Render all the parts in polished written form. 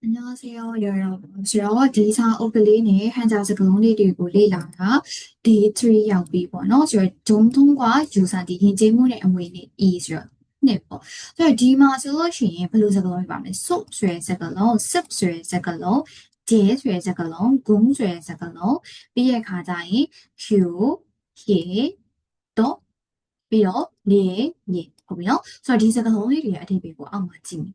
안녕하세요, 여러분. 제가 디사 오글리니 한자적 논리를 리라가 D3 약비번호 정통과 유사디 현재문의 의미는 이죠. 네, 뭐. 디마솔루션이 블루자글로 말하면 속쇠자글로 습쇠자글로 제쇠자글로 공쇠자글로 비의 가장이 휴, 히, 또, 비어, 리, 예. ဟုတ်ပြီနော်ဆိုတော့ဒီစကားလုံးလေးတွေအထိပ္ပယ်ကိုအောက်မှာကြည့်မယ်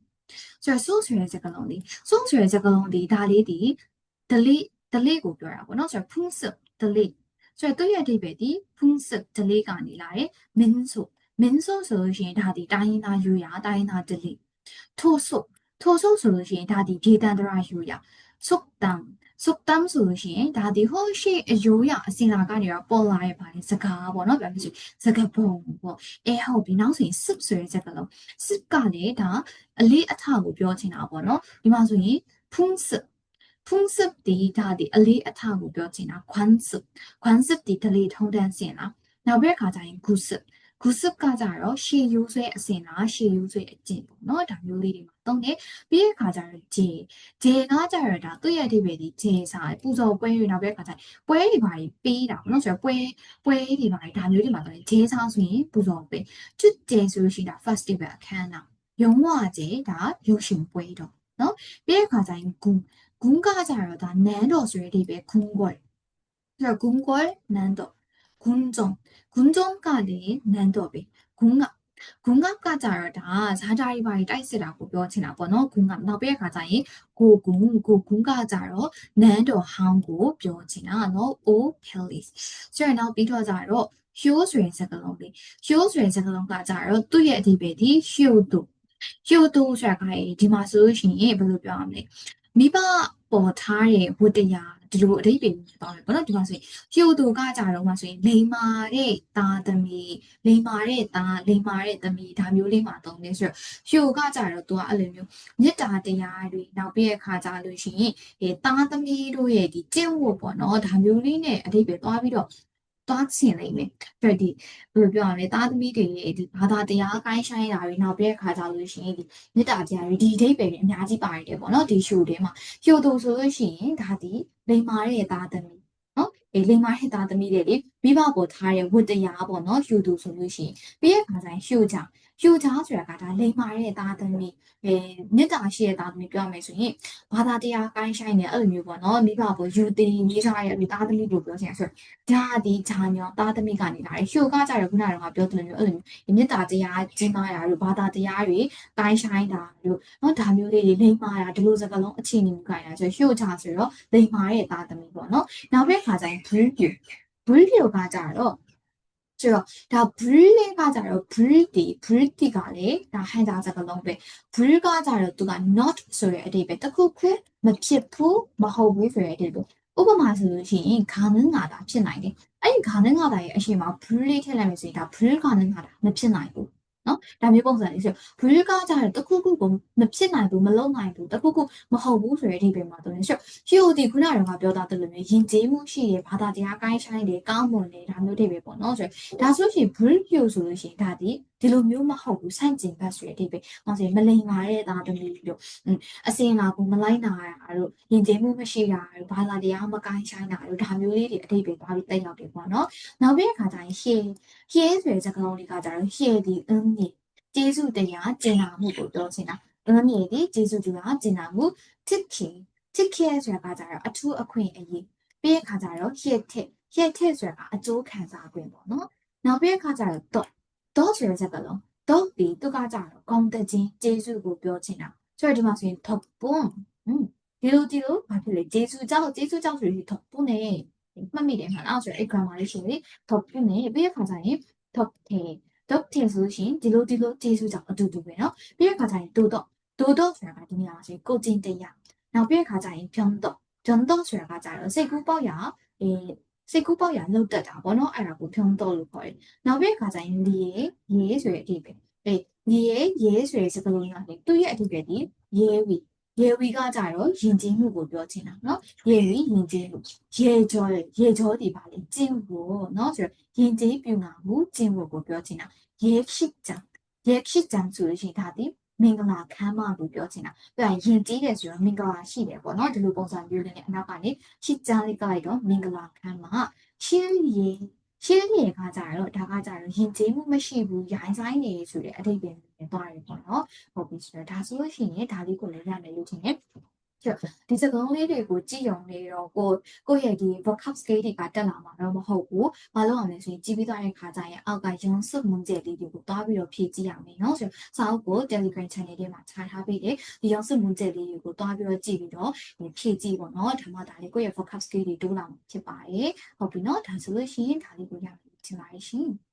ဖက်စတီဗယ်အခမ်းအနားရုံးဝကျဲဒါရုပ်ရှင်ပွဲတော့နော်ပြီးတဲ့ခါကျရင်ဂုံဂါကြတော့ဒါနန်းတော်ဆိုတဲ့ဒီပဲဂုံကိုယ်ဆိုတော့ဂုံကိုယ်နန်းတော်군종 군종가리 난도비 궁합가자다 자자리바리 따이스라고 뼈치나 번호 궁합 나베가자이 고궁가자로 난도 한국 뼈치나 너오 켈리스 저나 비도자로 효수의 색깔이 효수의 색깔가자로 뚜의 디베디 효도ဒီမှာဆိုလို့ရှိရင်ဘယ်လိုပြောရမလဲမိဘပေါ်ထားရဲ့ဝတ္တရားဒီလိုအဓိပ္ပာယ်ပြောတယ်ပေါ့နော်ဒီမှာဆိုရင်효도가자로မှာဆိုရင်လိမ္မာတဲ့တာသမီးလိမ္မာတဲ့သားလိမ္မာတဲ့သမီးဒါမျိုးလေးမှာသုံးတယ်ဆိုတော့효가자로 또အလိုမျိုးမြစ်တာတရားကိုင်းဆိုင်တာတွေနောက်ပြီးတဲ့ခါကြလို့ရှိရင်ဒီသားသမီးတွေဒီဘာသာတရားကိုင်းဆိုင်တာတွေနောက်ပြီးတဲ့ခါကြလို့ရှိရင်ဒါဒီလိမ္မာတဲ့သားသမီးနော်လိမ္မာတဲ့သားသမီးတွေလေမိဘပေါ်ထားတဲ့ဝတ္တရားပေါ့နော်효도ဆိုလို့ရှိရင်ပြီးတဲ့ခါကျရင်효자ဆိုတာကဒါလိမ္မာတဲ့သားသမီးမေတ္တာရှိတဲ့သားသမီးပြောမယ်ဆိုရင်ဘာသာတရားကိုင်းဆိုင်တဲ့အဲ့လိုမျိုးပေါ့နော်မိဘကိုယူတင်ရေးကြရပြီးသားသမီးတွေပြောလို့ရှိရင်ဒါဒီဂျာညောသားသမီးကနေလာတဲ့효가ကြတော့ခုနကကပြောသလိုမျိုးအဲ့လိုမျိုးမြစ်တာတရားကြီးမားရလို့ဒါမျိုးလေးတွေလိမ္မာရတို့လိုစကားလုံးအချိန်နေမှုကြရဆို효자ဆိုတော့ဒါ불리가자로 불디ကလေဒါဟန်တာစကားလုံးပဲ불가자로သူက not ဆိုတဲ့အဓိပ္ပာယ်တစ်ခုခုမဖြစ်ဘူးမဟုတ်ဘူးဆိုတဲ့အဓိပ္ပာယ်ဥပမာဆိုလို့ရှိရင်가능하다ဖြစ်နိုင်တယ်အဲ့ဒီ가능하다의အရှိန်မှာ불리ထည့်လိုက်မယ်ဆိုရင်ဒါ불가능하다နော်ဒါမျိုးပုံစံလေးဆို불효ဆိုလို့ရှိရင်ဒါဒီဒီလိုမျိုးမဟုတ်ဘူးဆန့်ကျင်ဘက်ဆိုတဲ့ဒီပဲဟောဆိုဒါဆိုရှင်불효ဆိုလို့ရှိရင်ဒါဒီဒီလိုမျိုးမဟုတ်ဘူးဆန့်ကျင်ဘက်ဆိုတဲ့ဒီပဲဟောဆိုမလိမ္မာတဲ့သားသမီးလို့ကျေးဇူးတင်ရကျင်တာမှုကိုပြောချင်တာ။အထူးအခွင့်အရေးပြီးတဲ့ခါကျတော့အတူအခွင့်အရေးပြီးတဲ့ခါကျတော့တော့ဒီသူကကြတော့ကောင်းတဲ့ခြင်းကျေးဇူးကိုပြောချင်တာ။ဆိုတော့ဒီမှာဆိုရင် 예위예위예위예위가 자로 징징무 예조예조디 발이 징후 너就 ရင်ကျေးပြုငါမှုကျင့်ဝတ်ကိုပြောချင်တာရေရှိကြံဆိုလို့ရှိရင်ဒါသည် မင်္ဂလာခမ်းမလို့ပြောချင်တာပြရင်တီးတယ်ဆိုတော့မင်္ဂလာရှိတယ်ပေါ့နော်ဒီလိုပုံစံမျိုးလေးနဲ့အနောက်ကနေချစ်ကြားလေးကလိုက်တော့မင်္ဂလာခမ်းမရှင်းရင်ရှင်းရင်ခါကြတော့ဒါကကြတော့ရင်ကျေးမှုမရှိဘူးရိုင်းဆိုင်နေဆိုတဲ့အဓိပ္ပာယ်နဲ့သွားတယ်ပေါ့နော်ဟုတ်ပြီဆိုတော့ဒါဆိုလို့ရှိရင်ဒါလေးကိုလည်းရမယ်လို့ထင်တယ်ဒီစကားလေးတွေကိုကြည့်ရုံနဲ့တော့ကိုယ့်ရဲ့ဒီ vocab skill တွေကတက်လာမှာတော့မဟုတ်ဘူး။ဘာလို့အောင်လဲဆိုရင်ကြည့်ပြီးသွားတဲ့ခါကျရင်အောက်ကရုံးစုမုံကျက်လေးတွေကိုတွားပြီးတော့ဖြည့်ကြည့်ရမယ်နော်။ဆိုတော့စာအုပ်ကို Telegram channel ထဲမှာခြားထားပေးတယ်။ဒီရုံးစုမုံကျက်လေးတွေကိုတွားပြီးတော့ကြည့်ပြီးတော့ဖြည့်ကြည့်ပေါ့နော်။ဒါမှဒါလေးကိုယ့်ရဲ့ vocab skill တွေတိုးလာမှာဖြစ်ပါတယ်။ဟုတ်ပြီနော်။ဒါဆိုလို့ရှိရင်ဒါလေးကိုရမယ်ထင်ပါတယ်ရှင်။